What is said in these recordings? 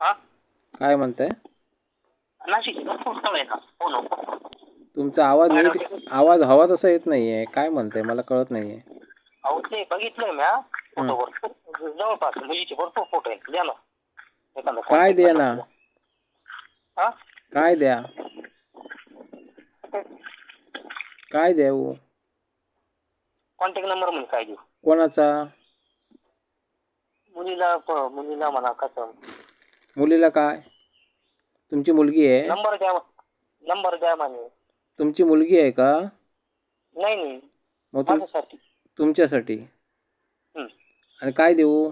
हा काय म्हणताय? नाशिक भरपूर स्थळ आहे ना. हो ना. तुमचा आवाज नीट आवाज हवा तसा येत नाहीये. काय म्हणताय मला कळत नाहीये. अहो ते बघितलंय म्या हं. फोटोवर. जवळपास मुलीचे भरपूर फोटो आहेत. द्या ना एखादा काय कॉन्टॅक्ट द्या नंबर ना? तुझा. हा काय द्या? काय देऊ? कॉन्टॅक्ट नंबर म्हणजे काय देऊ? कोणाचा? मुलीला म्हणा कसं. मुलीला काय? तुमची मुलगी आहे? नंबर द्या म्हणे. तुमची मुलगी आहे का? नाही नाही, मग माझ्यासाठी. तुमच्यासाठी. हं. आणि काय देऊ?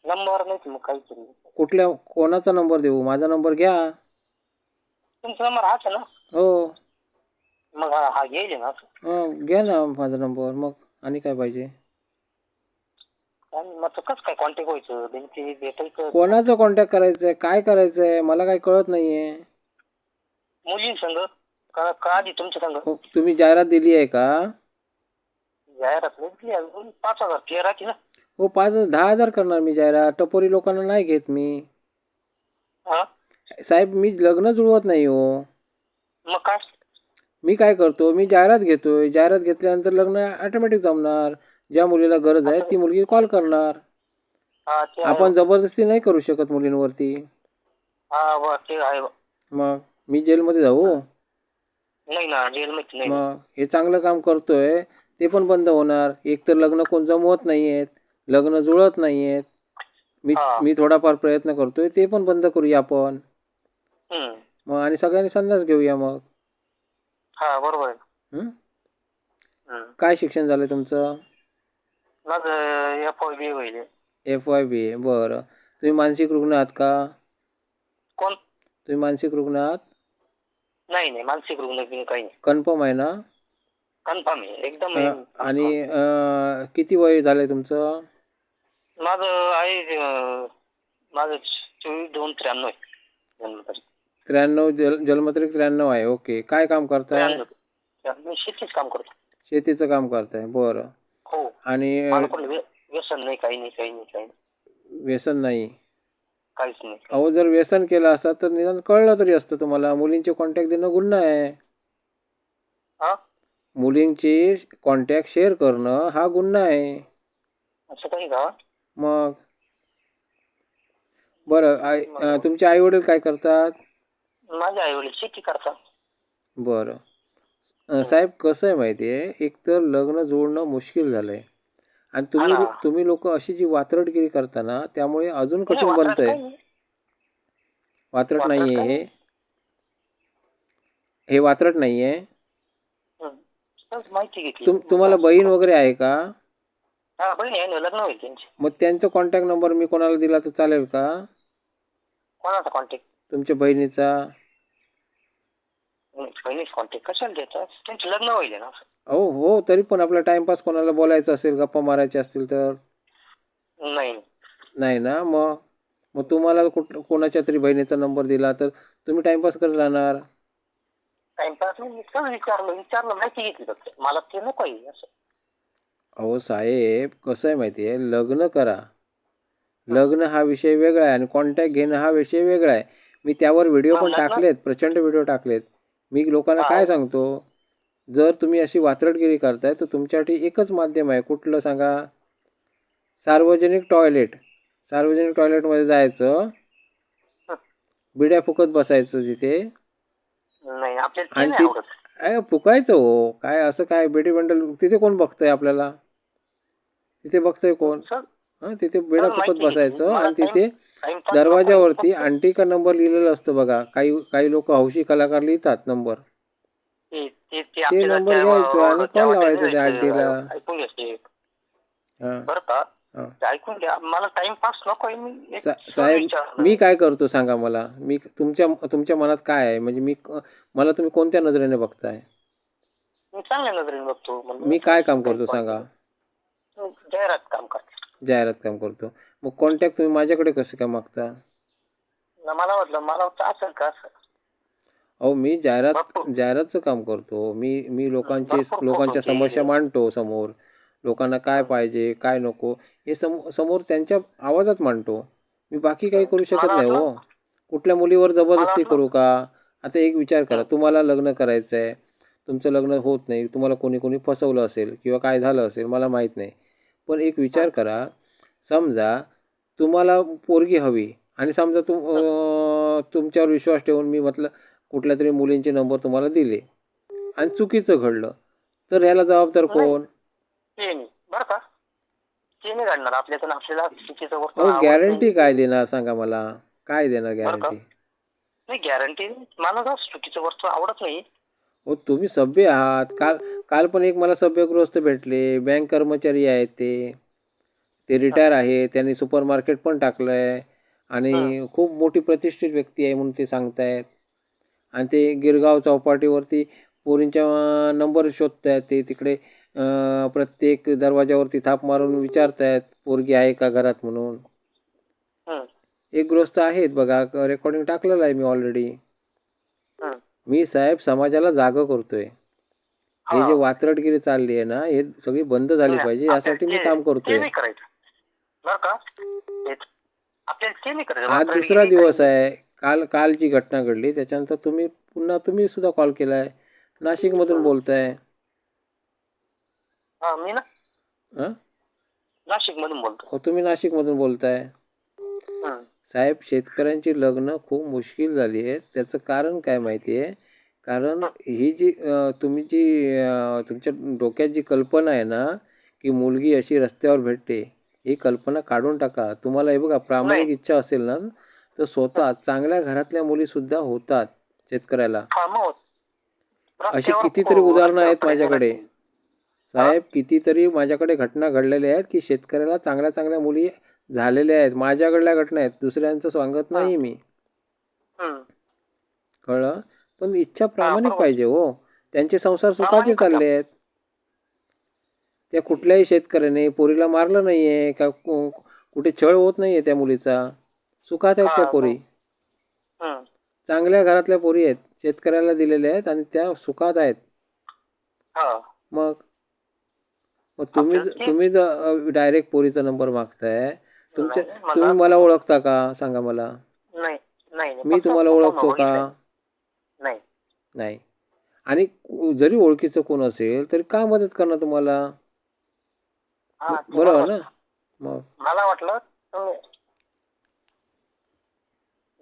नंबर नाही मग काहीतरी. कोणाचा नंबर देऊ? माझा नंबर घ्या. तुमचा नंबर हाच आहे ना? हो. मग हा घेईल ना. घ्या ना माझा नंबर. मग आणि काय पाहिजे? आणि मग कसं काय कॉन्टॅक्ट व्हायचं? त्यांची भेटायचं. कोणाचा कॉन्टॅक्ट करायचंय? काय करायचंय? मला काही कळत नाहीये. मुलींसंग का आधी तुमच्या संग? तुम्ही जाहिरात दिली आहे का? जाहिरात नाही दिली अजून. 5,000 क्लिअर राहते ना. हो 10,000 करणार मी जाहिरात. टपोरी लोकांना नाही घेत मी. हा साहेब मी लग्न जुळवत नाही हो. मग काय? मी काय करतो? मी जाहिरात घेतोय. जाहिरात घेतल्यानंतर लग्न ऑटोमॅटिक जमणार. ज्या मुलीला गरज आहे ती मुलगी कॉल करणार. हा ते आहे. आपण जबरदस्ती नाही करू शकत मुलींवरती. हा बरं ते आहे. मग मी जेलमध्ये जाऊ? नाही ना, जेलमध्ये नाही. मग हे चांगलं काम करतोय ते पण बंद होणार. एक तर लग्न कोण जमवत नाही आहेत, लग्न जुळत नाही आहेत. मी थोडाफार प्रयत्न करतोय ते पण बंद करूया आपण. मग आणि सगळ्यांनी संन्यास घेऊया मग. हा बरोबर आहे. काय शिक्षण झालं तुमचं? माझं FYB होईल. FYB. बरं. तुम्ही मानसिक रुग्ण आहात का? कोण? तुम्ही मानसिक रुग्ण आहात? नाही नाही, मानसिक रुग्ण काही नाही. कन्फर्म आहे ना? कन्फर्म आहे एकदम. आणि किती वय झालंय तुमचं? माझं आहे माझं 24/2/93 आहे जन्मतारीख. 93 जन्मतारीख 93 आहे. ओके. काय काम करताय? मी शेतीच काम करतो. शेतीचं काम करताय. बरं. हो. आणि व्यसन नाही, काही नाही, काही नाही, काही नाही. व्यसन नाही? काहीच नाही. अहो जर व्यसन केलं असतं तर निदान कळलं तरी असतं तुम्हाला. मुलींचे कॉन्टॅक्ट देणं गुन्हा आहे. मुलींची कॉन्टॅक्ट शेअर करणं हा गुन्हा आहे. असं काही का? मग बरं. तुमचे आई वडील काय करतात? माझे आई वडील शेती करतात. बरं. साहेब कसं आहे माहिती आहे, एकतर लग्न जोडणं मुश्किल झालंय आणि तुम्ही लोक अशी जी वात्रटगिरी करता ना त्यामुळे अजून कठीण बनतंय. वात्रट नाहीये हे वात्रट नाहीये. माहिती घेतली. तुम्हाला बहीण वगैरे आहे का? हा बहीण आहे ना, लग्न होईल त्यांचे. मग त्यांचा कॉन्टॅक्ट नंबर मी कोणाला दिला तर चालेल का? कोणाचा कॉन्टॅक्ट? तुमच्या बहिणीचा. बहिणीच कॉन्टॅक्ट कशाला देतात? त्यांचे लग्न होईल ना. हो तरी पण आपला टाइमपास कोणाला बोलायचं असेल, गप्पा मारायचे असतील तर? नाही ना. मग तुम्हाला कोणाच्या तरी बहिणीचा नंबर दिला तर तुम्ही टाइमपास करत राहणार. टाइमपास नाही, विचारलं माहिती घेतली फक्त. मला ते नको आहे असं. अहो साहेब कसं आहे माहिती आहे, लग्न करा. लग्न हा विषय वेगळा आहे आणि कॉन्टॅक्ट घेणं हा विषय वेगळा आहे. मी त्यावर व्हिडिओ पण टाकलेत, प्रचंड व्हिडिओ टाकलेत. मी लोकांना काय सांगतो, जर तुम्ही अशी वात्रटगिरी करताय तर तुमच्यासाठी एकच माध्यम आहे. कुठलं सांगा? सार्वजनिक टॉयलेट. सार्वजनिक टॉयलेटमध्ये जायचं, बिड्या फुकत बसायचं तिथे आणि फुकायचं. हो काय असं काय बेटी बंडल तिथे कोण बघतंय आपल्याला? तिथे बघतंय कोण? तिथे बेडा फुकत बसायचं आणि तिथे दरवाजावरती आंटी का नंबर लिहिलेला असतं बघा. काही लोक हौशी कलाकार लिहितात नंबर. ते नंबर घ्यायचं आणि कॉल लावायचं त्या आंटीला. ऐकून घ्या, मला टाइमपास नको. साहेब मी काय करतो सांगा मला. मी तुमच्या मनात काय आहे म्हणजे मला तुम्ही कोणत्या नजरेने बघताय? मी चांगल्या नजरेने बघतो. मी काय काम करतो सांगा? जाहिरात काम करतो. मग कॉन्टॅक्ट तुम्ही माझ्याकडे कसं काय मागता? मला वाटलं असेल का असं. अहो मी जाहिरातचं काम करतो. मी लोकांच्या समस्या मांडतो समोर. लोकांना काय पाहिजे काय नको हे समोर त्यांच्या आवाजात मांडतो. मी बाकी काही करू शकत मला नाही वाटलं हो. कुठल्या मुलीवर जबरदस्ती वाटलं करू का? आता एक विचार करा, हं, तुम्हाला लग्न करायचं आहे, तुमचं लग्न होत नाही, तुम्हाला कोणी कोणी फसवलं असेल किंवा काय झालं असेल मला माहीत नाही. पण एक हं, विचार करा, समजा तुम्हाला पोरगी हवी आणि समजा हं. तुमच्यावर विश्वास ठेवून मी म्हटलं कुठल्यातरी मुलींचे नंबर तुम्हाला दिले आणि चुकीचं घडलं, तर ह्याला जबाबदार नाही कोण? ते नाही बरं का, ते नाही घडणार आपल्याकडून. आपल्याला चुकीचं गोष्ट अहो आवडत गॅरंटी नाही काय देणार सांगा मला? काय देणार बरं का. गॅरंटी? नाही गॅरंटी मला ना चुकीचं वस्तू आवडत नाही. हो तुम्ही सभ्य आहात. काल काल पण एक मला सभ्यगृहस्थ भेटले, बँक कर्मचारी आहेत ते. ते हं, रिटायर आहे, त्यांनी सुपर मार्केट पण टाकलं आहे हं, आणि खूप मोठी प्रतिष्ठित व्यक्ती आहे म्हणून ते सांगतायत. आणि ते गिरगाव चौपाटीवरती पोरींच्या नंबर शोधतायत. ते तिकडे प्रत्येक दरवाजावरती थाप मारून विचारतायत पोरगी आहे का घरात म्हणून. हं, एक गृहस्थ आहेत बघा, रेकॉर्डिंग टाकलेलं आहे मी ऑलरेडी. हं. मी साहेब समाजाला जागं करतोय. हे जे हां. वात्रटगिरी चालली आहे ना, हे सगळी बंद झाली नाही, पाहिजे, आपल्याला यासाठी मी ते काम ते करतोय. नाही करायचं बरं का. तेच आपल्याला ते नाही करायचं. आज दुसरा वात्रटगिरी काही दिवस नाही. आहे. काल जी घटना घडली त्याच्यानंतर तुम्ही सुद्धा कॉल केलाय. नाशिकमधून हं. बोलताय. हां, मी ना हां? नाशिकमधून बोलतो. हो तुम्ही नाशिकमधून बोलताय. हं, साहेब शेतकऱ्यांची लग्न खूप मुश्किल झाली आहेत. त्याचं कारण काय माहिती आहे? कारण हं. ही जी तुमच्या डोक्यात जी कल्पना आहे ना, की मुलगी अशी रस्त्यावर भेटते, ही कल्पना काढून टाका. तुम्हाला हे बघा नाही. प्रामाणिक इच्छा असेल ना, तर हं. स्वतः चांगल्या घरातल्या मुलीसुद्धा होतात शेतकऱ्याला. हां, मग अशी रस्त्यावर कितीतरी उदाहरणं रस्त्यावर आहेत करायचं माझ्याकडे. नाही. हां? साहेब कितीतरी माझ्याकडे घटना घडलेल्या आहेत, की शेतकऱ्याला चांगल्या चांगल्या मुली झालेल्या आहेत. माझ्याकडल्या घटना आहेत. दुसऱ्यांचं सांगत हं, नाही मी. हं. कळलं? पण इच्छा हां, प्रामाणिक बरोबर. पाहिजे हो. त्यांचे संसार सुखाचे प्रामाणिकच चालले आहे. आहेत. त्या कुठल्याही शेतकऱ्याने पोरीला मारलं नाहीये का कुठे छळ होत नाहीये त्या मुलीचा. सुखात आहेत त्या हां, पोरी. मग. हं. चांगल्या घरातल्या पोरी आहेत. शेतकऱ्याला दिलेल्या आहेत आणि त्या सुखात आहेत. हां. मग मग आपल्याला ते तुम्ही जर डायरेक्ट पोरीचा नंबर मागताय, नाही तुम्ही मला मला ओळखता का? सांगा मला. नाही, नाही, नाही. मी फक्त तुम्हाला फोटोवरून ओळखतो का? बघितलंय. नाही. नाही. आणि जरी ओळखीचं कोण असेल तरी का मदत करणार तुम्हाला? हां, ते बरोबर बरोबर. ना? मग मला वाटलं तुम्ही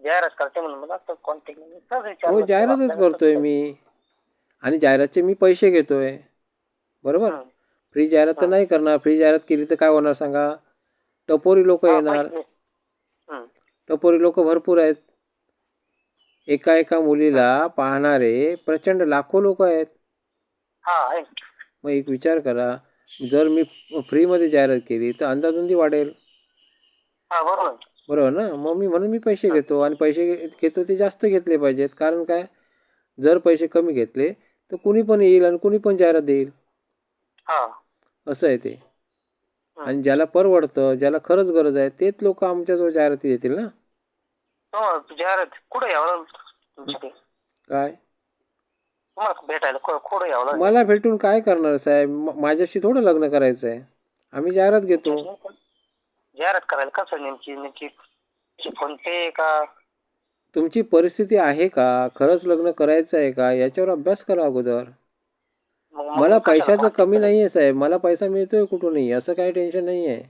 जाहिरात करते म्हणून मला तर कॉन्टॅक्ट सहज हो विचारलं केलं जाहिरातच आपल्याला कसं करतोय काय. मी आणि जाहिरातचे मी पैसे घेतोय. बरोबर? हं, फ्री जाहिरात तर हं. नाही करणार. फ्री जाहिरात केली तर काय होणार सांगा? टपोरी लोक हां, येणार. पैसे. हं, टपोरी लोक भरपूर आहेत. एका एका हं. मुलीला पाहणारे प्रचंड लाखो लोक आहेत. हां, आहे. मग एक विचार करा, जर मी फ्रीमध्ये जाहिरात केली तर अंदाधुंदी वाढेल. हां, बरोबर. बरोबर ना? मग म्हणून मी पैसे हं. घेतो आणि पैसे घेतो ते जास्त घेतले पाहिजेत. कारण काय? जर पैसे कमी घेतले तर कुणी पण येईल आणि कुणी पण जाहिरात देईल. हां. असं आहे ते. हं. आणि ज्याला परवडतं, ज्याला खरंच गरज आहे तेच लोक आमच्याजवळ जाहिराती देतील ना. हो, जाहिरात कुठं यावं लागेल तुमच्याकडे? काय? तुम्हाला भेटायला कुठं यावं लागेल? मला भेटून काय करणार साहेब? माझ्याशी थोडं लग्न करायचं आहे. आम्ही जाहिरात घेतो. तुमच्याशी पण जाहिरात करायला कसं नेमकी नेमकी फोन पे का? तुमची परिस्थिती आहे का? खरंच लग्न करायचं आहे का? याच्यावर अभ्यास करा अगोदर. मग मग मला कशाला पैशाचं कॉन्टॅक्ट कमी करायचं? नाही आहे साहेब. मला पैसा मिळतोय कुठूनही. असं काही टेन्शन नाही आहे.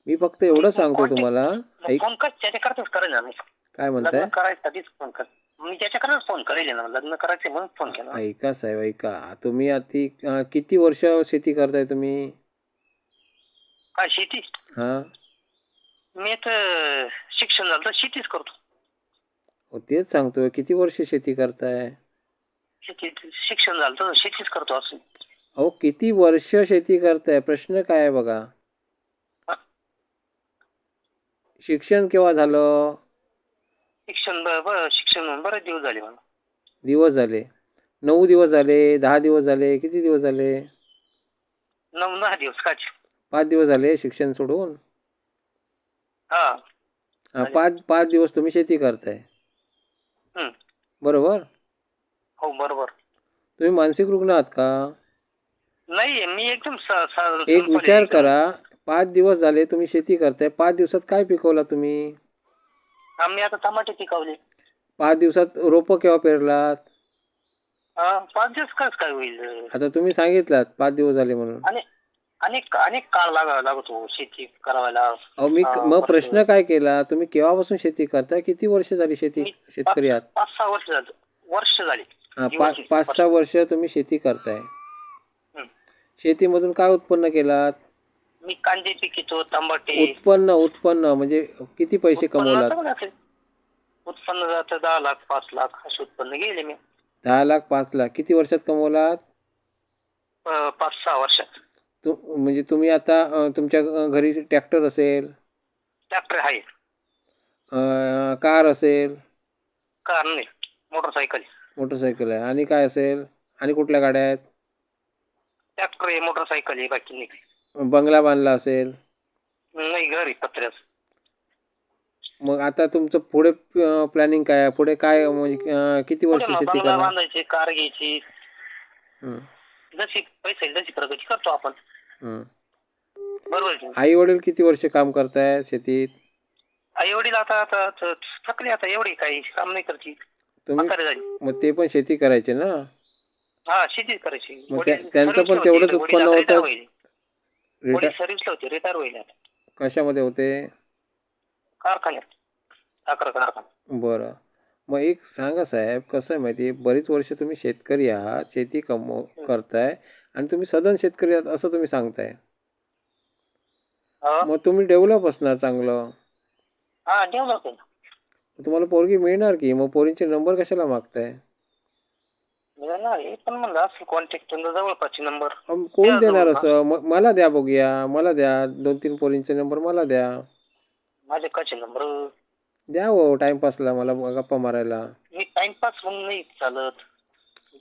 मी फक्त एवढं मग सांगतो तुम्हाला. कॉन्टॅक्ट मग ऐक फोन त्याच्याकरताच करेल ना मी. काय लग्न म्हणताय? करायसाठीच फोन कर. मी त्याच्याकरताच फोन करेल ना. लग्न करायचं म्हणून फोन केला. ऐका साहेब ऐका. तुम्ही किती वर्ष शेती करताय तुम्ही? काय शेती? हां. मी तर शिक्षण झालं तर शेतीच करतो. हो तेच सांगतोय. किती वर्ष शेती करताय? शेती शिक्षण झालं तर शेतीच करतो असं. अहो किती वर्ष शेती करताय? प्रश्न काय आहे बघा. हा? शिक्षण केव्हा झालं? शिक्षण बरेच दिवस झाले मला. दिवस झाले. 9 दिवस झाले, 10 दिवस झाले, किती दिवस झाले? 9-10 दिवस काच. 5 दिवस झाले शिक्षण सोडून? हा. हां, झाले. 5 दिवस तुम्ही शेती करताय. हं. बरोबर? हो, बरोबर. तुम्ही मानसिक रुग्ण आहात का? नाही मी एकदम एक सिंपल आहे विचार एकदम. करा, 5 दिवस झाले तुम्ही शेती करताय. 5 दिवसात काय पिकवला तुम्ही? आम्ही आता टमाटे पिकवले. 5 दिवसात रोपं केव्हा पेरलात? 5 दिवस कसं काय होईल? आता तुम्ही सांगितलात 5 दिवस झाले म्हणून. आणि अनेक अनेक काळ लागतो शेती करायला. अहो मग परत प्रश्न काय केला, तुम्ही केव्हापासून शेती करताय? किती वर्ष झाली शेती मी शेतकरी आहात? 5-6 वर्ष झाली. हां, जीवन शेती 5-6 वर्ष तुम्ही शेती करताय. हं. शेतीमधून काय उत्पन्न केलात? मी कांदे पिकितो, टमाटे. उत्पन्न म्हणजे किती पैसे उत्पन्न कमवलात? चांगलं असेल. उत्पन्न जातं 10 लाख, 5 लाख असे उत्पन्न गेले मी 10 लाख, 5 लाख किती वर्षात कमवलात? 5-6 वर्षात. म्हणजे तुम्ही आता तुमच्या घरी ट्रॅक्टर असेल, ट्रॅक्टर आहे, कार असेल, कार नाही, मोटरसायकल. मोटरसायकल आहे आणि काय असेल? आणि कुठल्या गाड्या आहेत? ट्रॅक्टर आहे, मोटरसायकल आहे, बाकी नाही. बंगला बांधला असेल. नाही, घर आहे पत्र्याच. मग आता तुमचं पुढे प्लॅनिंग काय आहे? पुढे काय म्हणजे किती वर्ष शेती बंगला करणार? बांधायची, कार घ्यायची. हं, जशी पैसे जशी प्रगती करतो आपण. हं. बरोबर आहे की नाही? आई वडील किती वर्ष काम करताय शेतीत? आई वडील आता आता थकले, आता एवढी काही काम नाही करते, तुम्ही म्हातारी झाली. मग ते पण शेती करायचे ना? हा, शेतीच करायची. मग वडील त्यांचं सर्व्हिसला पण होते, तेवढंच वडील उत्पन्न आता रिटायर होतं? होईल. वडील सर्व्हिसला होते, रिटायर होईल आता. कशामध्ये होते? कारखान्यात, साखर कारखाना. बरं. मग एक सांगा साहेब, कसं आहे माहिती आहे, बरीच वर्ष तुम्ही शेतकरी आहात, शेती करताय आणि तुम्ही सधन शेतकरी आहात असं तुम्ही सांगताय. मग तुम्ही डेव्हलप असणार चांगलं. हा, डेव्हलप आहे. तुम्हाला पोरगी मिळणार की? मग पोरींचे नंबर कशाला मागताय? मिळणार आहे, पण म्हणलं असं कॉन्टॅक्ट जवळपासचे नंबर. कोण देणार असं? मला द्या, बघूया. मला द्या 2-3 पोरींचे नंबर मला द्या. माझे कसे नंबर? द्या हो, टाइमपासला मला गप्पा मारायला. मी टाइमपास म्हणून नाही चालत.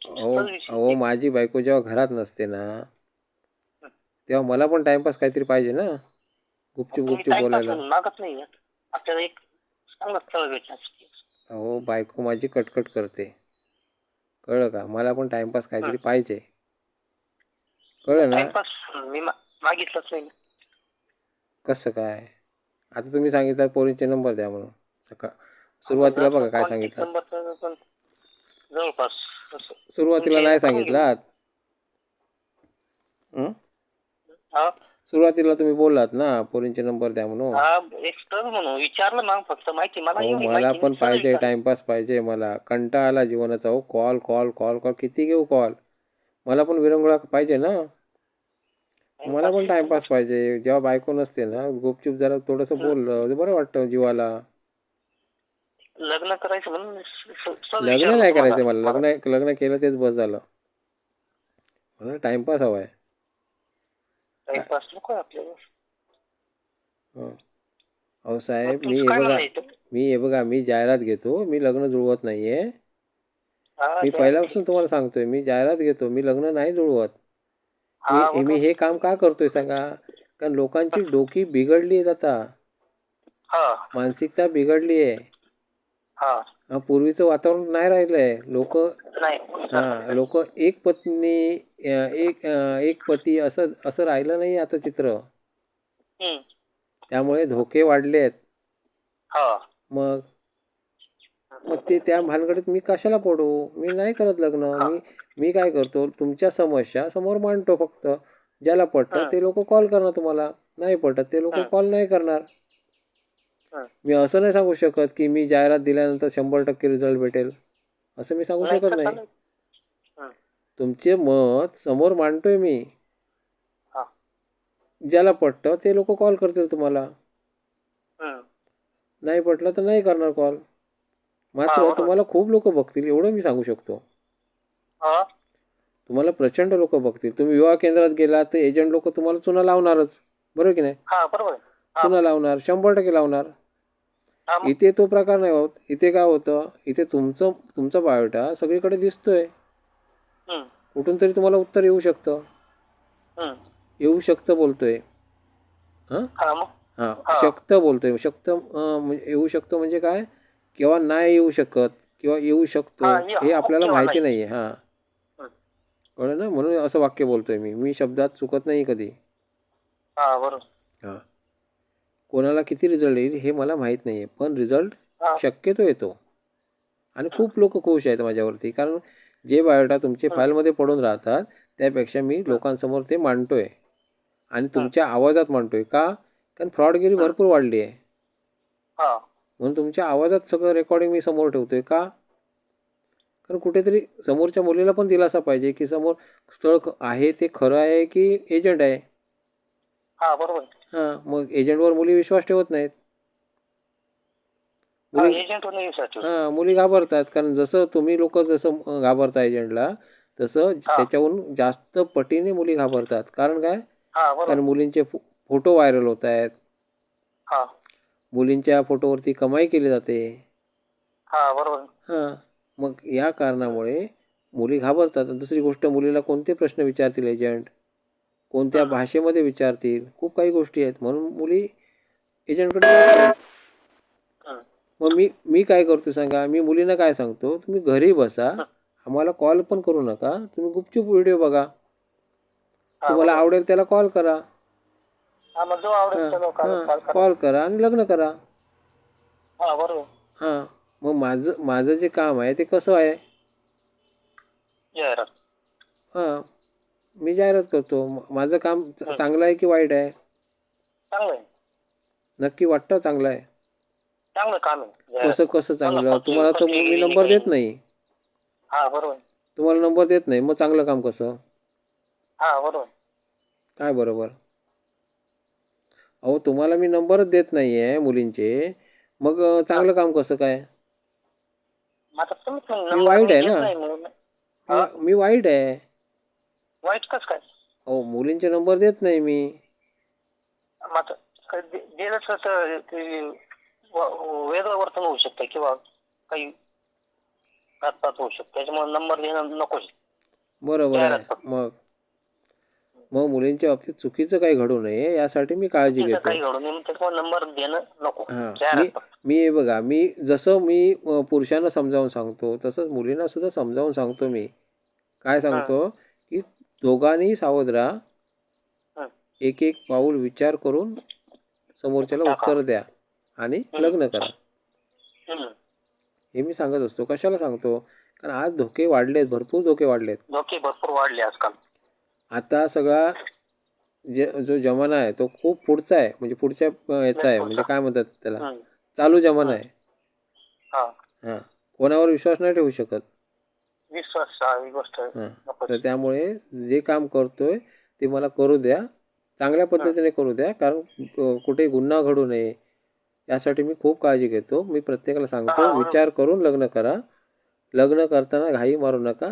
अहो माझी बायको जेव्हा घरात नसते ना, तेव्हा मला पण टाइमपास काहीतरी पाहिजे ना, गुपचूप गुपचूप बोलायला. मागत नाही आपल्याला एक चांगला स्थळ भेटणार. अहो बायको माझी कटकट करते, कळलं का? मला पण टाइमपास काहीतरी पाहिजे, कळलं ना? टाइमपास मी मागितलंच नाही. कसं काय? आता तुम्ही सांगितलं पोरींचे नंबर द्या म्हणून. सुरुवातीला बघा काय सांगितलं. जवळपास सुरुवातीला नाही सांगितलात. सुरुवातीला तुम्ही बोललात ना पोरींचे नंबर द्या म्हणून. म्हणून विचारलं ना, फक्त माहिती मला पण पाहिजे, टाइमपास पाहिजे. मला कंटाळा आला जीवनाचा. हो, कॉल कॉल कॉल कॉल किती घेऊ कॉल? मला पण विरंगुळा पाहिजे ना, मला पण टाइमपास पाहिजे. जेव्हा बायको नसते ना, गुपचूप जरा थोडंसं बोललं बरं वाटतं जीवाला. लग्न करायचं म्हणून लग्न नाही करायचं मला. लग्न केलं तेच बस झालं. मला टाइमपास हवाय. टाइमपास नको आपल्याला. अहो साहेब, मी बघा मी जाहिरात घेतो, मी लग्न जुळवत नाहीये. मी पहिल्यापासून तुम्हाला सांगतोय, मी जाहिरात घेतो, मी लग्न नाही जुळवत. मी हे काम का करतोय सांगा? कारण लोकांची डोकी बिघडली आहेत आता, मानसिकता बिघडली आहे. पूर्वीचं वातावरण नाही राहिलंय. लोक एक पत्नी एक पती असं राहिलं नाही आता चित्र. त्यामुळे धोके वाढलेत. मग ते त्या भानगडीत मी कशाला पडू? मी नाही करत लग्न. मी काय करतो, तुमच्या समस्या समोर मांडतो फक्त. ज्याला पटतं ते लोक कॉल करणार तुम्हाला, नाही पटत ते लोक कॉल नाही करणार. मी असं नाही सांगू शकत की मी जाहिरात दिल्यानंतर 100% रिझल्ट भेटेल, असं मी सांगू शकत नाही. तुमचे मत समोर मांडतोय मी. ज्याला पटतं ते लोक कॉल करतील तुम्हाला, नाही पटलं तर नाही करणार कॉल. मात्र तुम्हाला खूप लोक बघतील एवढं मी सांगू शकतो. तुम्हाला प्रचंड लोक बघतील. तुम्ही विवाह केंद्रात गेला तर एजंट लोक तुम्हाला चुना लावणारच, बरोबर की नाही? चुना लावणार, 100% लावणार. इथे तो प्रकार नाही होत. इथे काय होतं, इथे तुमचा बायोडा सगळीकडे दिसतोय. कुठून तरी तुम्हाला उत्तर येऊ शकतं. बोलतोय. शकतं बोलतोय. येऊ शकतं म्हणजे काय? किंवा नाही येऊ शकत किंवा येऊ शकतो हे आपल्याला माहिती नाहीये. कळलं ना? म्हणून असं वाक्य बोलतोय मी शब्दात चुकत नाही कधी. कोणाला किती रिझल्ट येईल हे मला माहित नाहीये, पण रिझल्ट हा. शक्यतो येतो आणि खूप लोक खुश आहेत माझ्यावरती, कारण जे बायोडा तुमचे फाईलमध्ये पडून राहतात त्यापेक्षा मी लोकांसमोर ते मांडतोय आणि तुमच्या आवाजात मांडतोय. का? कारण फ्रॉडगिरी भरपूर वाढली आहे, हा. म्हणून तुमच्या आवाजात सगळं रेकॉर्डिंग मी समोर ठेवतोय. का? कारण कुठेतरी समोरच्या मुलीला पण दिलासा पाहिजे की समोर स्थळ आहे ते खरं आहे की एजंट आहे. हा बरोबर. हां, मग एजंटवर मुली विश्वास ठेवत नाहीत. हा मुली एजंट नाही विचारतो. हां, मुली घाबरतात, कारण जसं तुम्ही लोक जसं घाबरता एजंटला, तसं हा. त्याच्याहून जास्त पटीने मुली घाबरतात. कारण काय? हा बरोबर. कारण मुलींचे फोटो व्हायरल होत आहेत, हा. मुलींच्या फोटोवरती कमाई केली जाते. हा बरोबर. हां, मग या कारणामुळे मुली घाबरतात. आणि दुसरी गोष्ट, मुलीला कोणते प्रश्न विचारतील एजंट, कोणत्या भाषेमध्ये विचारतील, खूप काही गोष्टी आहेत, म्हणून मुली एजंटकडे जात नाहीत. मग मी काय करतो सांगा, मी मुलींना काय सांगतो, तुम्ही घरी बसा, आम्हाला कॉल पण करू नका, तुम्ही गुपचूप व्हिडिओ बघा, तुम्हाला आवडेल त्याला कॉल करा. हा मग जो आवडेल त्याला कॉल करा. कॉल करा आणि लग्न करा. हा बरोबर. हां, मग माझं जे काम आहे ते कसं आहे? जाहिरात. हां, मी जाहिरात करतो. माझं काम चांगलं आहे की वाईट आहे? चांगलं आहे. नक्की वाटतं चांगलं आहे? चांगलं काम आहे. कसं कसं चांगलं? तुम्हाला तर मी नंबर देत नाही. हा बरोबर. तुम्हाला नंबर देत नाही, मग चांगलं काम कसं? हा बरोबर. काय बरोबर? अहो, तुम्हाला मी नंबरच देत नाही आहे मुलींचे, मग चांगलं काम कसं काय? मी वाईट आहे ना? मी वाईट आहे. वाईट कसं काय? अहो, मुलींचे नंबर देत नाही मी. दिलं तर वेगळं वर्तन होऊ शकतं किंवा काही घातपात होऊ शकते, त्याच्यामुळे नंबर देणं नकोच. बरोबर आहे. मग मुलींच्या बाबतीत चुकीचं काही घडू नये यासाठी मी काळजी घेतो. काही घडू नये त्याच्यामुळे नंबर देणं नको. हां, मी बघा, मी पुरुषांना समजावून सांगतो तसंच मुलींना सुद्धा समजावून सांगतो. मी काय सांगतो की दोघांनी सावध राहा, एक एक पाऊल विचार करून समोरच्याला उत्तर द्या आणि लग्न करा, हे मी सांगत असतो. कशाला सांगतो? कारण आज धोके वाढलेत, भरपूर धोके वाढलेत. धोके भरपूर वाढले आजकाल. आता सगळा जो जमाना आहे तो खूप पुढचा आहे, म्हणजे पुढच्या याचा आहे, म्हणजे काय म्हणतात त्याला, चालू जमाना आहे. हां, कोणावर विश्वास नाही ठेवू शकत. तर त्यामुळे जे काम करतोय ते मला करू द्या, चांगल्या पद्धतीने करू द्या, कारण कुठे गुन्हा घडू नये यासाठी मी खूप काळजी घेतो. मी प्रत्येकाला सांगतो, विचार करून लग्न करा. लग्न करताना घाई मारू नका.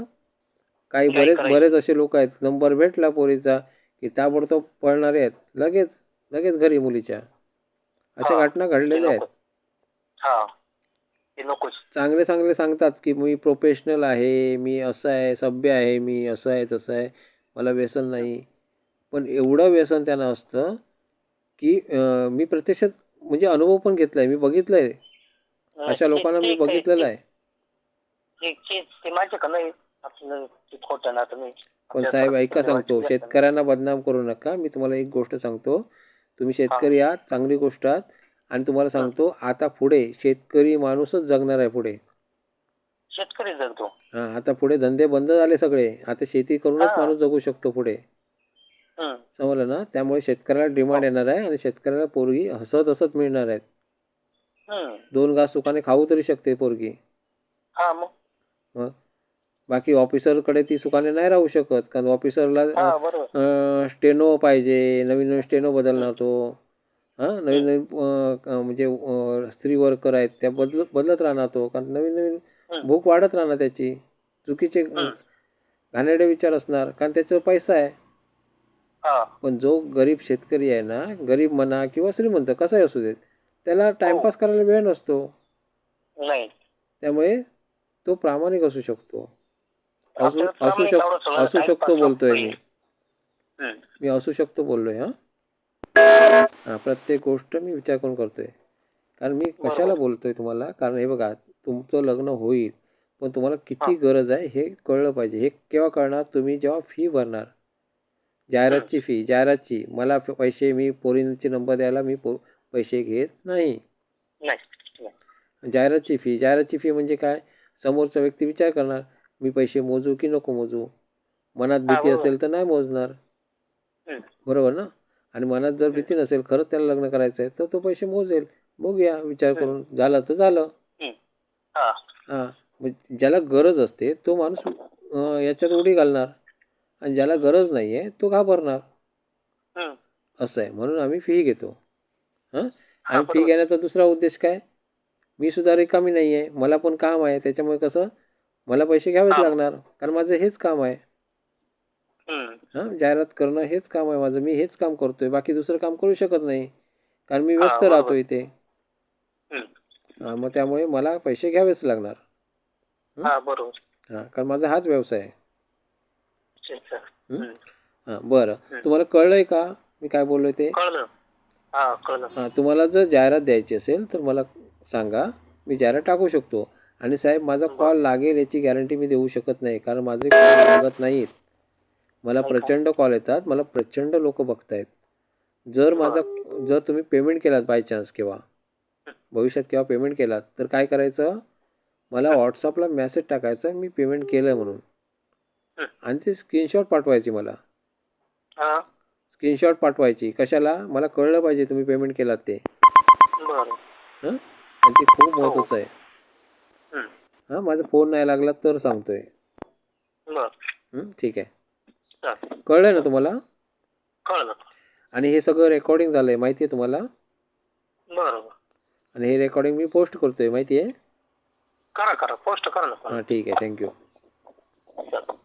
काही बरेच असे लोक आहेत, नंबर भेटला पोरीचा की ताबडतोब पळणारे आहेत, लगेच घरी मुलीच्या. अशा घटना घडलेल्या आहेत. चांगले सांगतात की मी प्रोफेशनल आहे, मी असं आहे, सभ्य आहे, मी असं आहे तसं आहे, मला व्यसन नाही. पण एवढं व्यसन त्यांना असतं की मी प्रत्यक्षात म्हणजे अनुभव पण घेतलाय, मी बघितलंय, अशा लोकांना मी बघितलेलं आहे. पण साहेब ऐका, सांगतो, शेतकऱ्यांना बदनाम करू नका. मी तुम्हाला एक गोष्ट सांगतो, तुम्ही शेतकरी आहात, चांगली गोष्ट आहात, आणि तुम्हाला सांगतो आता पुढे शेतकरी माणूसच जगणार आहे. पुढे शेतकरी जगतो. हां, आता पुढे धंदे बंद झाले सगळे, आता शेती करूनच माणूस जगू शकतो पुढे, समजलं ना? त्यामुळे शेतकऱ्याला डिमांड येणार आहे आणि शेतकऱ्याला पोरगी हसत मिळणार आहेत. 2 घास सुखाने खाऊ तरी शकते पोरगी. मग बाकी ऑफिसरकडे ती सुखाने नाही राहू शकत, कारण ऑफिसरला स्टेनो पाहिजे, नवीन स्टेनो बदलणार तो. नवीन म्हणजे स्त्री वर्कर आहेत त्या बदलत राहणार तो, कारण नवीन भूक वाढत राहणार त्याची. चुकीचे घाणेरडे विचार असणार, कारण त्याचा पैसा आहे. पण जो गरीब शेतकरी आहे ना, गरीब म्हणा किंवा श्रीमंत कसाही असू देत, त्याला टाइमपास करायला वेळ नसतो. त्यामुळे तो प्रामाणिक असू शकतो. असू शकतो बोलतोय मी असू शकतो बोललोय. हां, प्रत्येक गोष्ट मी विचार करून करतोय. कारण मी कशाला बोलतोय तुम्हाला, कारण हे बघा, तुमचं लग्न होईल, पण तुम्हाला किती गरज आहे हे कळलं पाहिजे. हे केव्हा कळणार? तुम्ही जेव्हा फी भरणार, जाहिरातची. मला पैसे, मी पोरींचे नंबर द्यायला मी पैसे घेत नाही. जाहिरातची फी म्हणजे काय, समोरचा व्यक्ती विचार करणार मी पैसे मोजू की नको मोजू. मनात हा भीती बरोबर. असेल तर नाही मोजणार, हम्म. बरोबर ना. आणि मनात जर भीती नसेल, खरंच त्याला लग्न करायचं आहे, तर तो पैसे मोजेल. बघूया विचार हम्म. करून, झालं तर झालं. हम्म. हा. हां, मग ज्याला गरज असते तो माणूस याच्यात उडी घालणार, आणि ज्याला गरज नाही आहे तो घाबरणार. हम्म. असं आहे, म्हणून आम्ही फी घेतो. हां, हा आणि फी बरोबर. घेण्याचा दुसरा उद्देश काय, मी सुद्धा रिकामी नाही आहे, मला पण काम आहे, त्याच्यामुळे कसं मला पैसे घ्यावेच हा. लागणार, कारण माझं हेच काम आहे. हम्म. हां, जाहिरात करणं हेच काम आहे माझं, मी हेच काम करतोय, बाकी दुसरं काम करू शकत नाही, कारण मी हा व्यस्त बरोबर. राहतो इथे. हम्म. मग त्यामुळे मला पैसे घ्यावेच लागणार. हं? हा बरोबर. कारण माझा हाच व्यवसाय आहे. अच्छा. हं? हम्म. बरं, हम्म. तुम्हाला कळलंय का मी काय बोललोय ते. कळलं. हा कळलं. तुम्हाला जर जाहिरात द्यायची असेल तर मला सांगा, मी जाहिरात टाकू शकतो. आणि साहेब, माझा बर. कॉल लागेल याची गॅरंटी मी देऊ शकत नाही, कारण माझे कॉल लागत नाहीत. मला नाही का? प्रचंड कॉल येतात, मला प्रचंड लोक बघतायत. जर बर. जर तुम्ही पेमेंट केलात बाय चान्स, किंवा भविष्यात केव्हा पेमेंट केलात, तर काय करायचं, मला व्हॉट्सअपला मेसेज टाकायचा मी पेमेंट केलं म्हणून, आणि ते स्क्रीनशॉट पाठवायची मला. हा. स्क्रीनशॉट पाठवायची कशाला, मला कळलं पाहिजे तुम्ही पेमेंट केलात ते. बर. हां, आणि ते खूप हो. महत्त्वाचं आहे. हम्म. हां, माझा फोन नाही लागला तर सांगतोय. बर. ठीक आहे, चालेल. कळलं ना तुम्हाला. कळलं. आणि हे सगळं रेकॉर्डिंग झालं आहे माहिती आहे तुम्हाला. बरोबर. आणि हे रेकॉर्डिंग मी पोस्ट करतोय माहिती आहे. करा पोस्ट करा ना. हां, ठीक आहे, थँक्यू. चालेल.